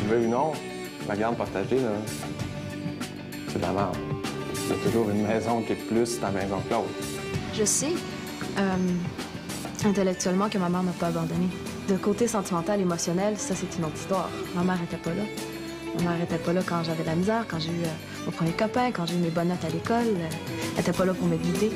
veuille ou non, la garde partagée, là, c'est de la merde. Il y a toujours une maison qui est plus ta maison que l'autre. Je sais, intellectuellement, que ma mère m'a pas abandonnée. De côté sentimental, émotionnel, ça, c'est une autre histoire. Ma mère était pas là. Ma mère était pas là quand j'avais de la misère, quand j'ai eu mon premier copain, quand j'ai eu mes bonnes notes à l'école. Elle était pas là pour me guider.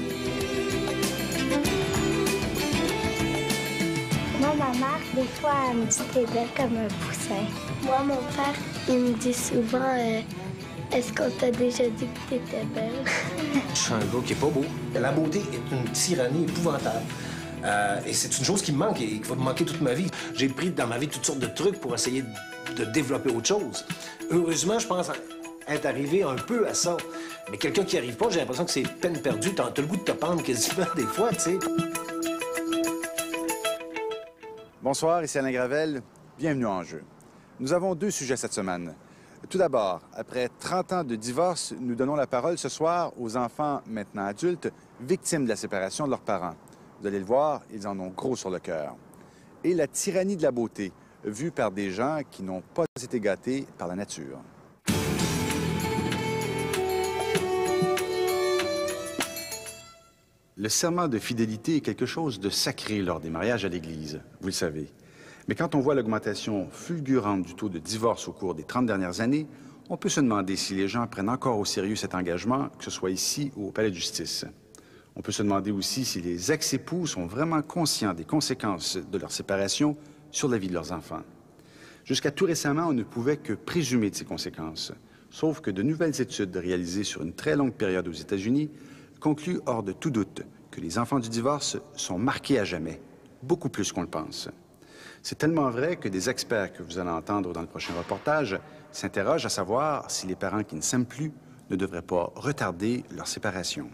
Moi, ma mère, des fois, elle me dit que t'es belle comme un poussin. Moi, mon père, il me dit souvent est-ce qu'on t'a déjà dit que t'étais belle? Je suis un gars qui est pas beau. La beauté est une tyrannie épouvantable. Et c'est une chose qui me manque et qui va me manquer toute ma vie. J'ai pris dans ma vie toutes sortes de trucs pour essayer de développer autre chose. Heureusement, je pense être arrivé un peu à ça. Mais quelqu'un qui n'y arrive pas, j'ai l'impression que c'est peine perdue. T'as le goût de te pendre quasiment des fois, tu sais. Bonsoir, ici Alain Gravel. Bienvenue en Jeu. Nous avons deux sujets cette semaine. Tout d'abord, après 30 ans de divorce, nous donnons la parole ce soir aux enfants, maintenant adultes, victimes de la séparation de leurs parents. Vous allez le voir, ils en ont gros sur le cœur. Et la tyrannie de la beauté, vue par des gens qui n'ont pas été gâtés par la nature. Le serment de fidélité est quelque chose de sacré lors des mariages à l'Église, vous le savez. Mais quand on voit l'augmentation fulgurante du taux de divorce au cours des 30 dernières années, on peut se demander si les gens prennent encore au sérieux cet engagement, que ce soit ici ou au Palais de justice. On peut se demander aussi si les ex-époux sont vraiment conscients des conséquences de leur séparation sur la vie de leurs enfants. Jusqu'à tout récemment, on ne pouvait que présumer de ces conséquences. Sauf que de nouvelles études réalisées sur une très longue période aux États-Unis concluent hors de tout doute que les enfants du divorce sont marqués à jamais, beaucoup plus qu'on le pense. C'est tellement vrai que des experts que vous allez entendre dans le prochain reportage s'interrogent à savoir si les parents qui ne s'aiment plus ne devraient pas retarder leur séparation.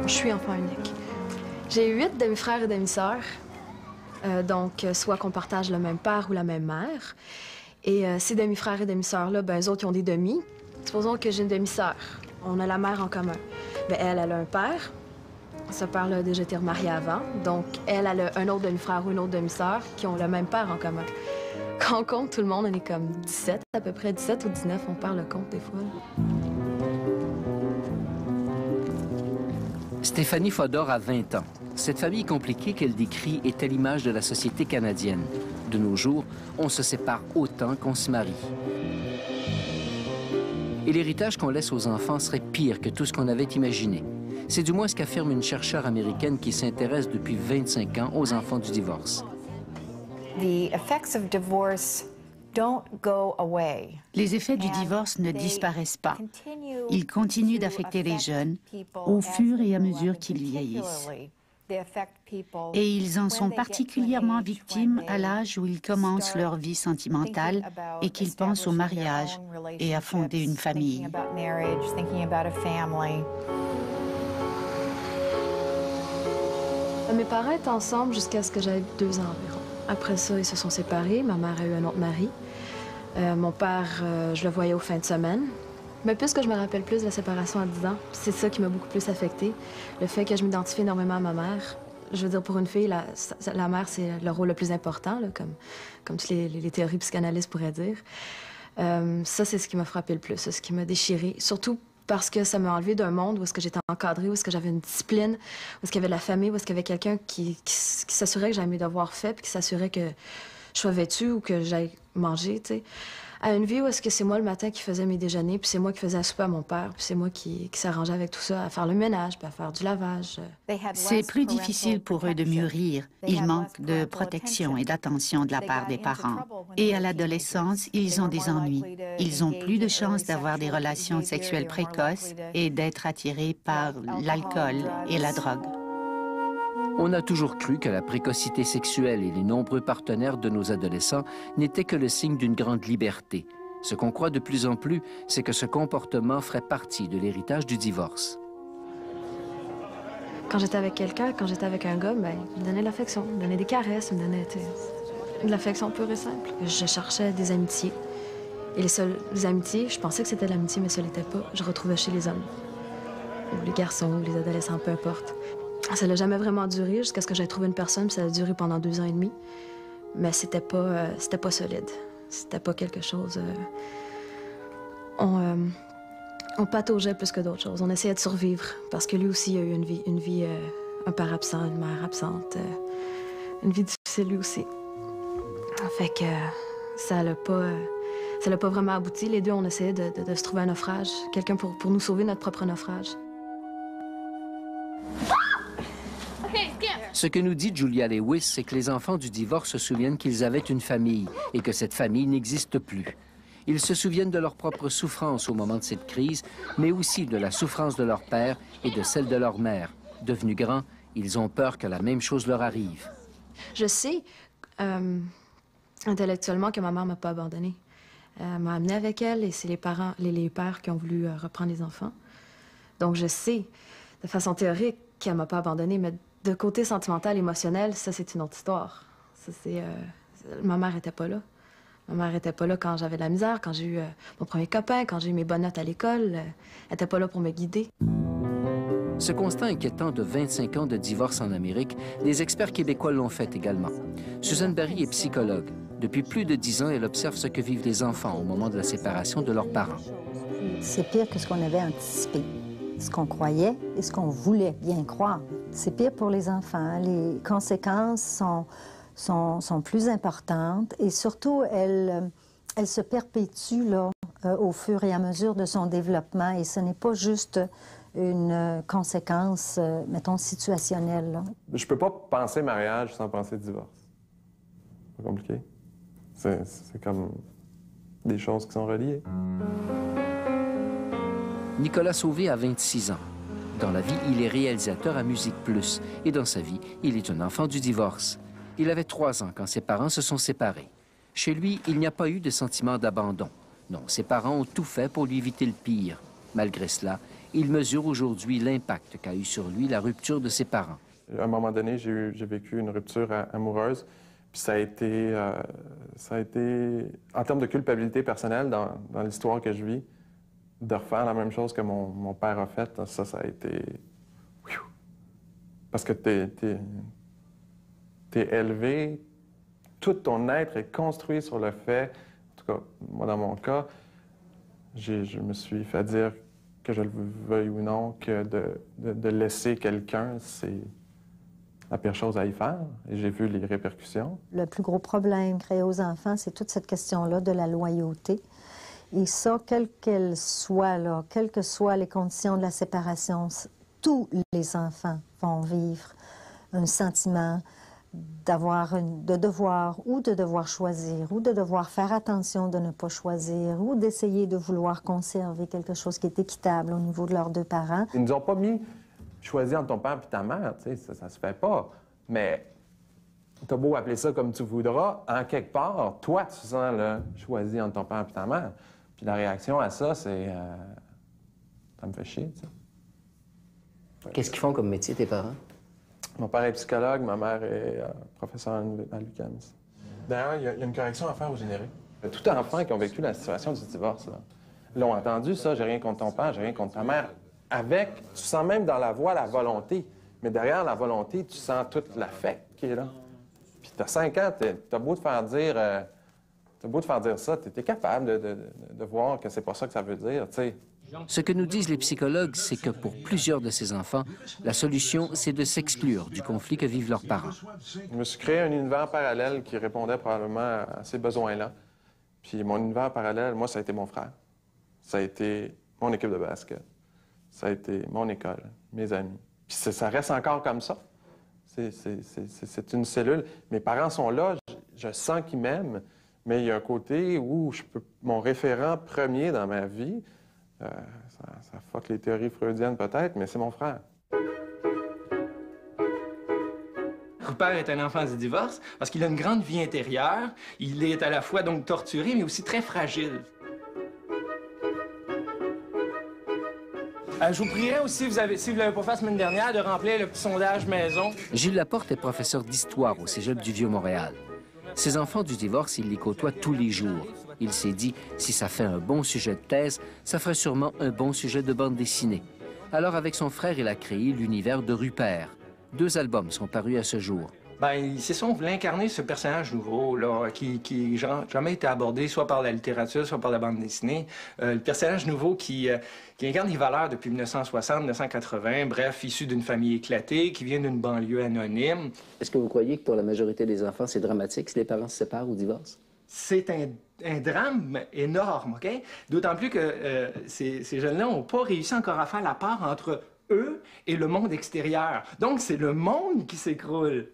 Je suis enfant unique. J'ai 8 demi-frères et demi-sœurs, donc soit qu'on partage le même père ou la même mère. Et ces demi-frères et demi-sœurs-là, ben eux autres, ils ont des demi. Supposons que j'ai une demi-sœur. On a la mère en commun. Bien, elle a un père. Ce père-là a déjà été remarié avant. Donc, elle a un autre demi-frère ou une autre demi-sœur qui ont le même père en commun. Quand on compte tout le monde, on est comme 17, à peu près 17 ou 19. On perd le compte des fois. Stéphanie Fodor a 20 ans. Cette famille compliquée qu'elle décrit est à l'image de la société canadienne. De nos jours, on se sépare autant qu'on se marie. Et l'héritage qu'on laisse aux enfants serait pire que tout ce qu'on avait imaginé. C'est du moins ce qu'affirme une chercheure américaine qui s'intéresse depuis 25 ans aux enfants du divorce. Les effets du divorce ne disparaissent pas. Ils continuent d'affecter les jeunes au fur et à mesure qu'ils vieillissent. Et ils en sont particulièrement victimes à l'âge où ils commencent leur vie sentimentale et qu'ils pensent au mariage et à fonder une famille. Mes parents étaient ensemble jusqu'à ce que j'aie 2 ans environ. Après ça, ils se sont séparés. Ma mère a eu un autre mari. Mon père, je le voyais aux fins de semaine. Mais puisque je me rappelle plus de la séparation à 10 ans, c'est ça qui m'a beaucoup plus affectée. Le fait que je m'identifie énormément à ma mère. Je veux dire, pour une fille, la mère, c'est le rôle le plus important, là, comme toutes les théories psychanalystes pourraient dire. Ça, c'est ce qui m'a frappé le plus, ce qui m'a déchirée. Surtout parce que ça m'a enlevé d'un monde où est-ce que j'étais encadrée, où est-ce que j'avais une discipline, où est-ce qu'il y avait de la famille, où est-ce qu'il y avait quelqu'un qui s'assurait que j'avais mes devoirs faits, puis qui s'assurait que je sois vêtue ou que j'aille manger, tu sais. À une vie où est-ce que c'est moi le matin qui faisais mes déjeuners, puis c'est moi qui faisais à souper à mon père, puis c'est moi qui s'arrangeais avec tout ça, à faire le ménage, puis à faire du lavage. C'est plus difficile pour eux de mûrir. Ils manquent de protection et d'attention de la part des parents. Et à l'adolescence, ils ont des ennuis. Ils ont plus de chances d'avoir des relations sexuelles précoces et d'être attirés par l'alcool et la drogue. On a toujours cru que la précocité sexuelle et les nombreux partenaires de nos adolescents n'étaient que le signe d'une grande liberté. Ce qu'on croit de plus en plus, c'est que ce comportement ferait partie de l'héritage du divorce. Quand j'étais avec quelqu'un, quand j'étais avec un gars, ben, il me donnait de l'affection, il me donnait des caresses, il me donnait de l'affection pure et simple. Je cherchais des amitiés. Et les seules amitiés, je pensais que c'était de l'amitié, mais ce n'était pas. Je retrouvais chez les hommes, ou les garçons, ou les adolescents, peu importe. Ça n'a jamais vraiment duré jusqu'à ce que j'aie trouvé une personne, puis ça a duré pendant 2 ans et demi. Mais c'était pas solide. C'était pas quelque chose... On pataugeait plus que d'autres choses. On essayait de survivre, parce que lui aussi a eu une vie un père absent, une mère absente, une vie difficile lui aussi. Fait que ça l'a pas vraiment abouti. Les deux, on essayait de se trouver un naufrage, quelqu'un pour nous sauver notre propre naufrage. Ce que nous dit Julia Lewis, c'est que les enfants du divorce se souviennent qu'ils avaient une famille et que cette famille n'existe plus. Ils se souviennent de leur propre souffrance au moment de cette crise, mais aussi de la souffrance de leur père et de celle de leur mère. Devenus grands, ils ont peur que la même chose leur arrive. Je sais intellectuellement que ma mère m'a pas abandonnée. Elle m'a amenée avec elle et c'est les pères qui ont voulu reprendre les enfants. Donc je sais, de façon théorique, qu'elle m'a pas abandonnée, mais de côté sentimental, émotionnel, ça c'est une autre histoire. Ça, ma mère était pas là. Ma mère était pas là quand j'avais de la misère, quand j'ai eu mon premier copain, quand j'ai eu mes bonnes notes à l'école. Elle était pas là pour me guider. Ce constat inquiétant de 25 ans de divorce en Amérique, les experts québécois l'ont fait également. Suzanne Barry est psychologue. Depuis plus de 10 ans, elle observe ce que vivent les enfants au moment de la séparation de leurs parents. C'est pire que ce qu'on avait anticipé, ce qu'on croyait et ce qu'on voulait bien croire. C'est pire pour les enfants. Les conséquences sont plus importantes et surtout, elles se perpétuent là, au fur et à mesure de son développement et ce n'est pas juste une conséquence, mettons, situationnelle. Là. Je peux pas penser mariage sans penser divorce. C'est compliqué. C'est comme des choses qui sont reliées. Nicolas Sauvé a 26 ans. Dans la vie, il est réalisateur à Musique Plus et dans sa vie, il est un enfant du divorce. Il avait 3 ans quand ses parents se sont séparés. Chez lui, il n'y a pas eu de sentiment d'abandon. Non, ses parents ont tout fait pour lui éviter le pire. Malgré cela, il mesure aujourd'hui l'impact qu'a eu sur lui la rupture de ses parents. À un moment donné, j'ai vécu une rupture amoureuse. Puis ça a été, en termes de culpabilité personnelle dans l'histoire que je vis, de refaire la même chose que mon père a fait, ça a été... Parce que t'es élevé, tout ton être est construit sur le fait, en tout cas, moi dans mon cas, je me suis fait dire que je le veuille ou non, que de laisser quelqu'un, c'est la pire chose à y faire. Et j'ai vu les répercussions. Le plus gros problème créé aux enfants, c'est toute cette question-là de la loyauté. Et ça, quelle qu'elle soit, là, quelles que soient les conditions de la séparation, tous les enfants vont vivre un sentiment de devoir choisir, ou de devoir faire attention de ne pas choisir, ou d'essayer de vouloir conserver quelque chose qui est équitable au niveau de leurs 2 parents. Ils nous ont pas mis choisir entre ton père et ta mère, tu sais, ça se fait pas. Mais t'as beau appeler ça comme tu voudras, en quelque part, toi, tu sens le choisi entre ton père et ta mère. Puis la réaction à ça, c'est ça me fait chier, tu sais. Qu'est-ce qu'ils font comme métier, tes parents? Mon père est psychologue, ma mère est professeure à l'UQAM. D'ailleurs, il y a une correction à faire au générique. Tout enfant qui ont vécu la situation du divorce, l'ont entendu, ça, j'ai rien contre ton père, j'ai rien contre ta mère. Tu sens même dans la voix la volonté, mais derrière la volonté, tu sens tout l'affect qui est là. Puis t'as 5 ans, t'as beau te faire dire ça, t'es capable de voir que c'est pas ça que ça veut dire, tu sais. Ce que nous disent les psychologues, c'est que pour plusieurs de ces enfants, la solution, c'est de s'exclure du conflit que vivent leurs parents. Je me suis créé un univers parallèle qui répondait probablement à ces besoins-là. Puis mon univers parallèle, moi, ça a été mon frère. Ça a été mon équipe de basket. Ça a été mon école, mes amis. Puis ça reste encore comme ça. C'est une cellule. Mes parents sont là, je sens qu'ils m'aiment, mais il y a un côté où mon référent premier dans ma vie, ça fuck les théories freudiennes peut-être, mais c'est mon frère. Rupert est un enfant du divorce parce qu'il a une grande vie intérieure. Il est à la fois donc torturé, mais aussi très fragile. Je vous prierai aussi, si vous ne l'avez pas fait la semaine dernière, de remplir le petit sondage maison. Gilles Laporte est professeur d'histoire au Cégep du Vieux-Montréal. Ces enfants du divorce, il les côtoie tous les jours. Il s'est dit, si ça fait un bon sujet de thèse, ça ferait sûrement un bon sujet de bande dessinée. Alors, avec son frère, il a créé l'univers de Rupert. 2 albums sont parus à ce jour. Ben, c'est ça, on voulait incarner ce personnage nouveau, là, qui jamais été abordé, soit par la littérature, soit par la bande dessinée. Le personnage nouveau qui incarne les valeurs depuis 1960, 1980, bref, issu d'une famille éclatée, qui vient d'une banlieue anonyme. Est-ce que vous croyez que pour la majorité des enfants, c'est dramatique si les parents se séparent ou divorcent? C'est un drame énorme, OK? D'autant plus que ces jeunes-là n'ont pas réussi encore à faire la part entre eux et le monde extérieur. Donc, c'est le monde qui s'écroule.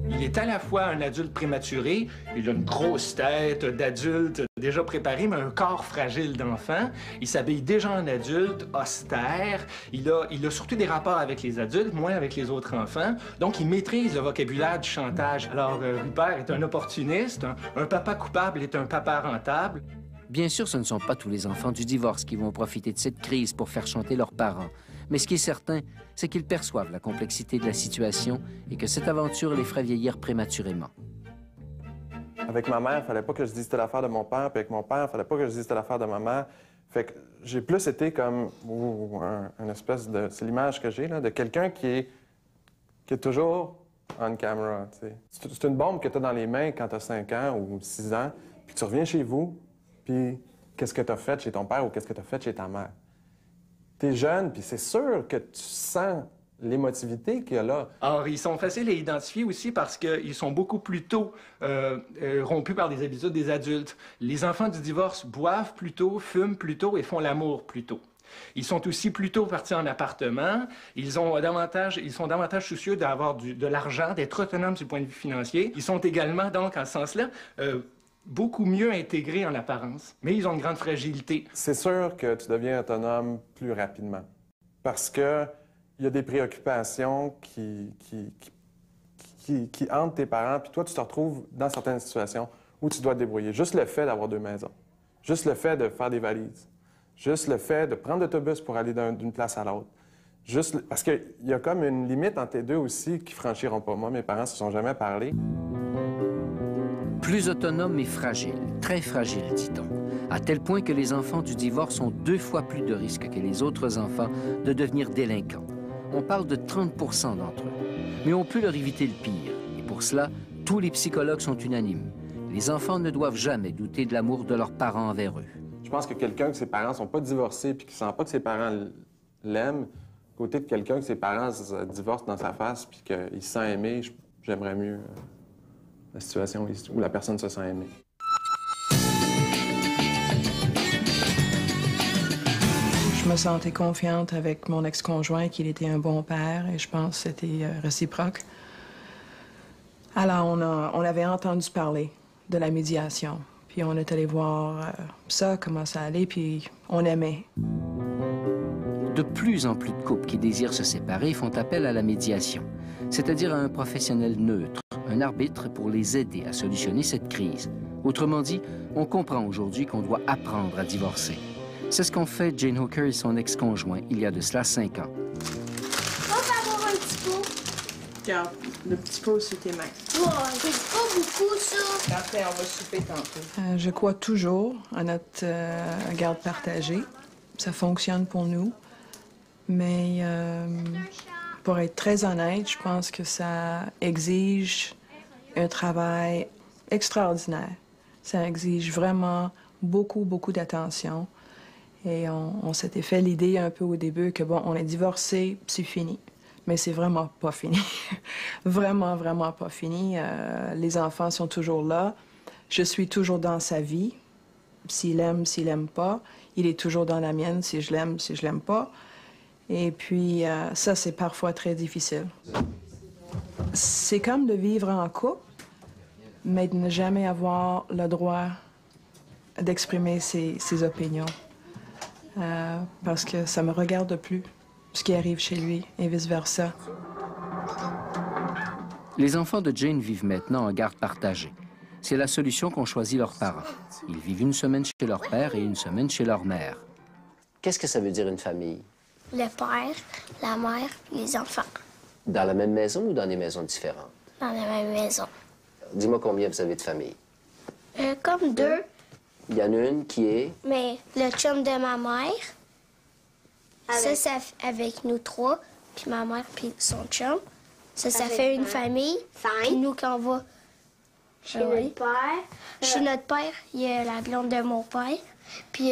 Il est à la fois un adulte prématuré, il a une grosse tête d'adulte déjà préparé, mais un corps fragile d'enfant. Il s'habille déjà en adulte, austère. Il a surtout des rapports avec les adultes, moins avec les autres enfants. Donc, il maîtrise le vocabulaire du chantage. Alors, Rupert est un opportuniste. Un papa coupable est un papa rentable. Bien sûr, ce ne sont pas tous les enfants du divorce qui vont profiter de cette crise pour faire chanter leurs parents. Mais ce qui est certain, c'est qu'ils perçoivent la complexité de la situation et que cette aventure les ferait vieillir prématurément. Avec ma mère, il fallait pas que je dise telle affaire de mon père, puis avec mon père, il fallait pas que je dise telle affaire de ma mère. Fait que j'ai plus été comme un espèce de... C'est l'image que j'ai, là, de quelqu'un qui est toujours on camera, tu sais. C'est une bombe que tu as dans les mains quand tu as 5 ans ou 6 ans, puis tu reviens chez vous, puis qu'est-ce que tu as fait chez ton père ou qu'est-ce que tu as fait chez ta mère? Tu es jeune, puis c'est sûr que tu sens l'émotivité qu'il y a là. Alors, ils sont faciles à identifier aussi parce qu'ils sont beaucoup plus tôt rompus par des habitudes des adultes. Les enfants du divorce boivent plus tôt, fument plus tôt et font l'amour plus tôt. Ils sont aussi plutôt partis en appartement. Ils sont davantage soucieux d'avoir de l'argent, d'être autonomes du point de vue financier. Ils sont également, donc, en ce sens-là, beaucoup mieux intégrés en apparence, mais ils ont une grande fragilité. C'est sûr que tu deviens autonome plus rapidement parce que il y a des préoccupations qui hantent tes parents, puis toi, tu te retrouves dans certaines situations où tu dois te débrouiller. Juste le fait d'avoir 2 maisons, juste le fait de faire des valises, juste le fait de prendre l'autobus pour aller d'une place à l'autre. Parce qu'il y a comme une limite entre les deux aussi qui franchiront pas. Moi, mes parents se sont jamais parlé. Plus autonome et fragile, très fragile, dit-on, à tel point que les enfants du divorce ont 2 fois plus de risques que les autres enfants de devenir délinquants. On parle de 30 % d'entre eux. Mais on peut leur éviter le pire. Et pour cela, tous les psychologues sont unanimes. Les enfants ne doivent jamais douter de l'amour de leurs parents envers eux. Je pense que quelqu'un que ses parents ne sont pas divorcés puis qui ne sent pas que ses parents l'aiment, côté de quelqu'un que ses parents se divorcent dans sa face puis qu'il se sent aimé, j'aimerais mieux la situation où la personne se sent aimée. Je me sentais confiante avec mon ex-conjoint qu'il était un bon père et je pense que c'était réciproque. Alors, on avait entendu parler de la médiation. Puis on est allé voir ça, comment ça allait, puis on aimait. De plus en plus de couples qui désirent se séparer font appel à la médiation, c'est-à-dire à un professionnel neutre, un arbitre pour les aider à solutionner cette crise. Autrement dit, on comprend aujourd'hui qu'on doit apprendre à divorcer. C'est ce qu'ont fait Jane Hooker et son ex-conjoint il y a de cela 5 ans. On va avoir un petit pot. Regarde, le petit pot sur tes mains. Wow, c'est pas beaucoup, ça. Après, on va souper tantôt. Je crois toujours à notre garde partagée. Ça fonctionne pour nous. Mais pour être très honnête, je pense que ça exige un travail extraordinaire. Ça exige vraiment beaucoup, beaucoup d'attention. Et on s'était fait l'idée un peu au début que, bon, on est divorcés, c'est fini. Mais c'est vraiment pas fini. Vraiment, vraiment pas fini. Les enfants sont toujours là. Je suis toujours dans sa vie. S'il aime pas. Il est toujours dans la mienne, si je l'aime pas. Et puis, ça, c'est parfois très difficile. C'est comme de vivre en couple, mais de ne jamais avoir le droit d'exprimer ses opinions. Parce que ça me regarde plus, ce qui arrive chez lui, et vice-versa. Les enfants de Jane vivent maintenant en garde partagée. C'est la solution qu'ont choisi leurs parents. Ils vivent une semaine chez leur père et une semaine chez leur mère. Qu'est-ce que ça veut dire une famille? Le père, la mère, les enfants. Dans la même maison ou dans des maisons différentes? Dans la même maison. Dis-moi combien vous avez de familles. Comme 2. Il y en a une qui est... Mais le chum de ma mère, Ça avec nous trois, puis ma mère, puis son chum. Ça fait une famille. Puis nous, quand on va chez notre père. Chez notre père, il y a la blonde de mon père. Puis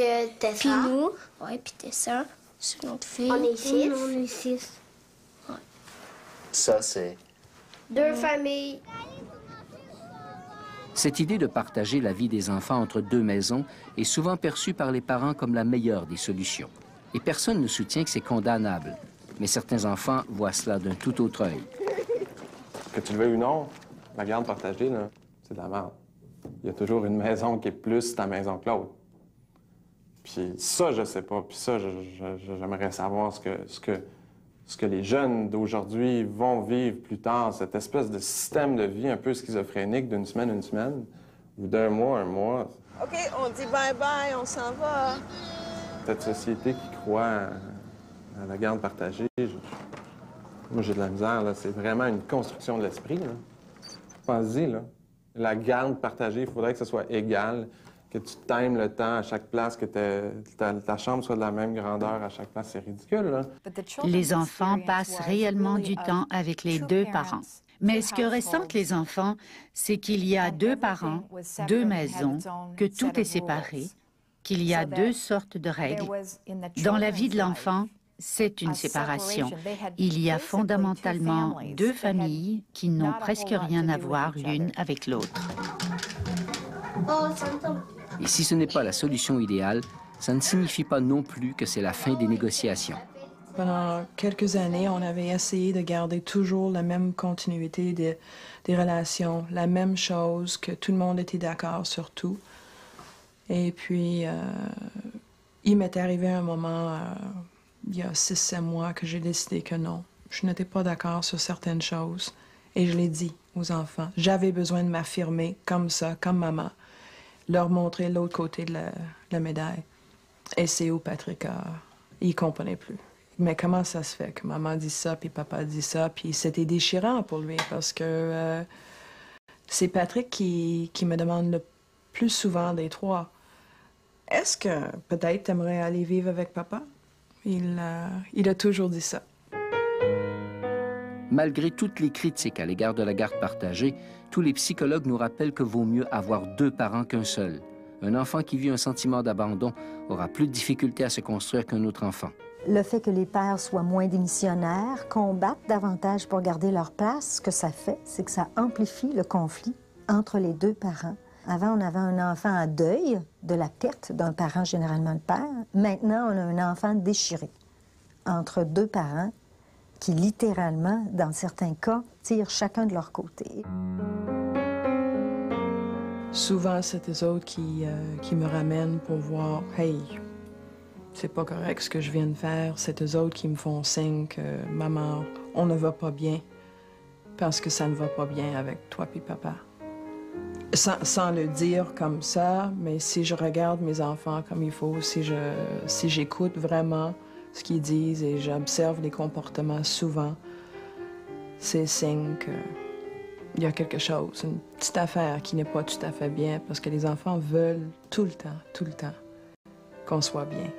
nous, puis Tessa, c'est notre fille. On est 6. On est 6. Ouais. Ça, c'est... 2 familles. Cette idée de partager la vie des enfants entre 2 maisons est souvent perçue par les parents comme la meilleure des solutions. Et personne ne soutient que c'est condamnable. Mais certains enfants voient cela d'un tout autre œil. Que tu le veuilles ou non, la garde partagée, là, c'est de la merde. Il y a toujours une maison qui est plus ta maison que l'autre. Puis ça, je sais pas. Puis ça, j'aimerais savoir ce que les jeunes d'aujourd'hui vont vivre plus tard, cette espèce de système de vie un peu schizophrénique d'une semaine, une semaine, ou d'un mois, un mois. OK, on dit bye-bye, on s'en va. Cette société qui croit à la garde partagée, moi, j'ai de la misère, là. C'est vraiment une construction de l'esprit, là. Pense-y, là. La garde partagée, il faudrait que ce soit égal, que tu times le temps à chaque place, que ta chambre soit de la même grandeur à chaque place. C'est ridicule, là. Les enfants passent réellement du temps avec les 2 parents. Mais ce que ressentent les enfants, c'est qu'il y a 2 parents, 2 maisons, que tout est séparé, qu'il y a 2 sortes de règles. Dans la vie de l'enfant, c'est une séparation. Il y a fondamentalement 2 familles qui n'ont presque rien à voir l'une avec l'autre. Et si ce n'est pas la solution idéale, ça ne signifie pas non plus que c'est la fin des négociations. Pendant quelques années, on avait essayé de garder toujours la même continuité des relations, la même chose, que tout le monde était d'accord sur tout. Et puis, il m'est arrivé un moment, il y a 6-7 mois, que j'ai décidé que non, je n'étais pas d'accord sur certaines choses. Et je l'ai dit aux enfants. J'avais besoin de m'affirmer comme ça, comme maman, leur montrer l'autre côté de la médaille. Et c'est où Patrick il comprenait plus. Mais comment ça se fait que maman dit ça, puis papa dit ça, puis c'était déchirant pour lui, parce que c'est Patrick qui me demande le plus souvent des 3. Est-ce que peut-être t'aimerais aller vivre avec papa? Il a toujours dit ça. Malgré toutes les critiques à l'égard de la garde partagée, tous les psychologues nous rappellent que vaut mieux avoir 2 parents qu'un seul. Un enfant qui vit un sentiment d'abandon aura plus de difficultés à se construire qu'un autre enfant. Le fait que les pères soient moins démissionnaires, combattent davantage pour garder leur place, ce que ça fait, c'est que ça amplifie le conflit entre les 2 parents. Avant, on avait un enfant en deuil de la perte d'un parent, généralement le père. Maintenant, on a un enfant déchiré entre 2 parents qui, littéralement, dans certains cas, tirent chacun de leur côté. Souvent, c'est eux autres qui me ramènent pour voir « Hey, c'est pas correct ce que je viens de faire. » C'est eux autres qui me font signe que « Maman, on ne va pas bien parce que ça ne va pas bien avec toi puis papa. » Sans le dire comme ça, mais si je regarde mes enfants comme il faut, si j'écoute vraiment ce qu'ils disent et j'observe les comportements souvent, c'est signe qu'il y a quelque chose, une petite affaire qui n'est pas tout à fait bien, parce que les enfants veulent tout le temps, qu'on soit bien.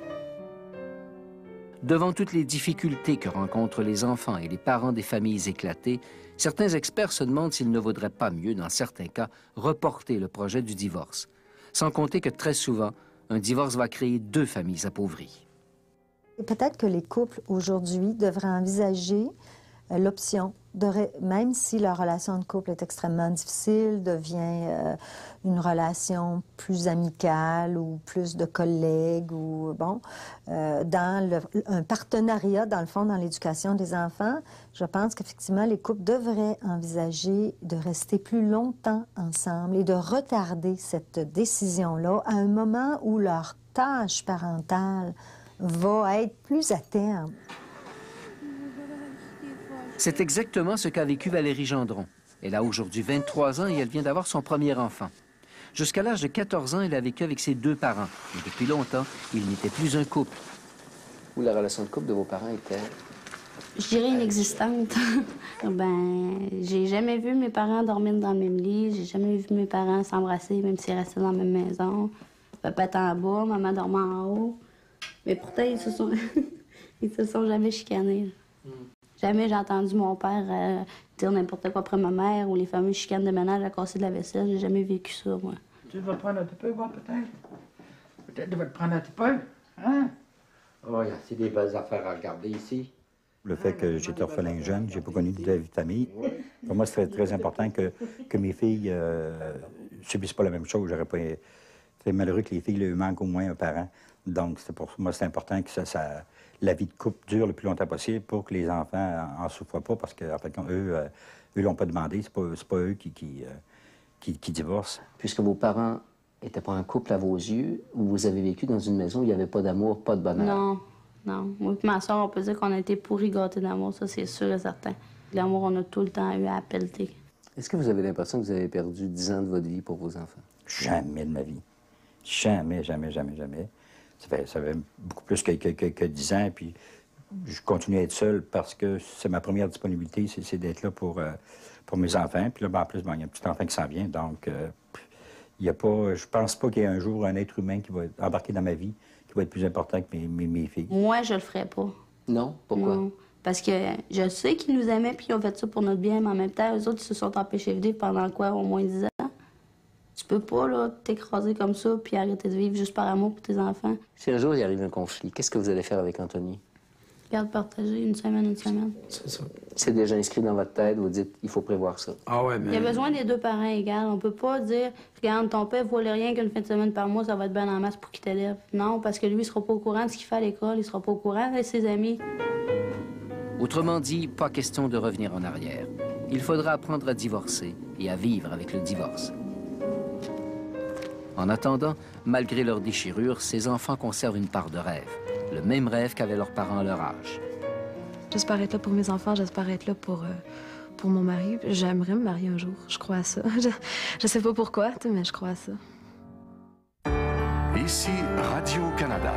Devant toutes les difficultés que rencontrent les enfants et les parents des familles éclatées, certains experts se demandent s'il ne vaudrait pas mieux, dans certains cas, reporter le projet du divorce. Sans compter que très souvent, un divorce va créer 2 familles appauvries. Peut-être que les couples aujourd'hui devraient envisager l'option, même si leur relation de couple est extrêmement difficile, devient une relation plus amicale ou plus de collègues, ou bon, dans un partenariat, dans le fond, dans l'éducation des enfants, je pense qu'effectivement, les couples devraient envisager de rester plus longtemps ensemble et de retarder cette décision-là à un moment où leur tâche parentale va être plus à terme. C'est exactement ce qu'a vécu Valérie Gendron. Elle a aujourd'hui 23 ans et elle vient d'avoir son premier enfant. Jusqu'à l'âge de 14 ans, elle a vécu avec ses 2 parents. Mais depuis longtemps, ils n'étaient plus un couple. Où la relation de couple de vos parents était? Je dirais inexistante. J'ai jamais vu mes parents dormir dans le même lit. J'ai jamais vu mes parents s'embrasser, même s'ils restaient dans la même maison. Papa était en bas, maman dormait en haut. Mais pourtant, ils se sont... Ils se sont jamais chicanés. Jamais j'ai entendu mon père dire n'importe quoi après ma mère ou les fameuses chicanes de ménage à casser de la vaisselle. J'ai jamais vécu ça, moi. Tu vas te prendre un petit peu, voir, peut-être? Peut-être tu vas te prendre un petit peu, hein? Oh, il y a assez des belles affaires à regarder ici. Le fait que j'étais orphelin jeune, j'ai pas connu de vie de famille. Pour moi, c'est très important que mes filles subissent pas la même chose. J'aurais pas... C'est malheureux que les filles lui manquent au moins un parent. Donc, pour moi, c'est important que la vie de couple dure le plus longtemps possible pour que les enfants en souffrent pas, parce qu'en fait, eux l'ont pas demandé. C'est pas eux qui divorcent. Puisque vos parents n'étaient pas un couple à vos yeux, ou vous avez vécu dans une maison où il n'y avait pas d'amour, pas de bonheur? Non, non. Moi et ma soeur, on peut dire qu'on a été pourris gâtés d'amour, ça c'est sûr et certain. L'amour, on a tout le temps eu à pelleter. Est-ce que vous avez l'impression que vous avez perdu 10 ans de votre vie pour vos enfants? Jamais de ma vie. Jamais, jamais, jamais, jamais. Ça fait beaucoup plus que 10 ans, puis je continue à être seul parce que c'est ma première disponibilité, c'est d'être là pour mes enfants. Puis là, ben, en plus, ben, il y a un petit enfant qui s'en vient, donc il y a pas, je pense pas qu'il y ait un jour un être humain qui va embarquer dans ma vie qui va être plus important que mes filles. Moi, je le ferais pas. Non? Pourquoi? Non. Parce que je sais qu'ils nous aimaient puis ils ont fait ça pour notre bien, mais en même temps, eux autres, ils se sont empêchés de vivre pendant quoi, au moins 10 ans? Tu peux pas, là, t'écraser comme ça puis arrêter de vivre juste par amour pour tes enfants. Si un jour il arrive un conflit, qu'est-ce que vous allez faire avec Anthony? Garde partagée, une semaine. C'est ça. C'est déjà inscrit dans votre tête, vous dites, il faut prévoir ça. Ah ouais, mais... Il y a besoin des deux parents égaux. On peut pas dire, regarde, ton père vaut rien qu'une fin de semaine par mois, ça va être bien en masse pour qu'il t'élève. Non, parce que lui, il sera pas au courant de ce qu'il fait à l'école, il sera pas au courant de ses amis. Autrement dit, pas question de revenir en arrière. Il faudra apprendre à divorcer et à vivre avec le divorce. En attendant, malgré leur déchirure, ces enfants conservent une part de rêve. Le même rêve qu'avaient leurs parents à leur âge. J'espère être là pour mes enfants, j'espère être là pour mon mari. J'aimerais me marier un jour, je crois à ça. Je sais pas pourquoi, mais je crois à ça. Ici Radio-Canada.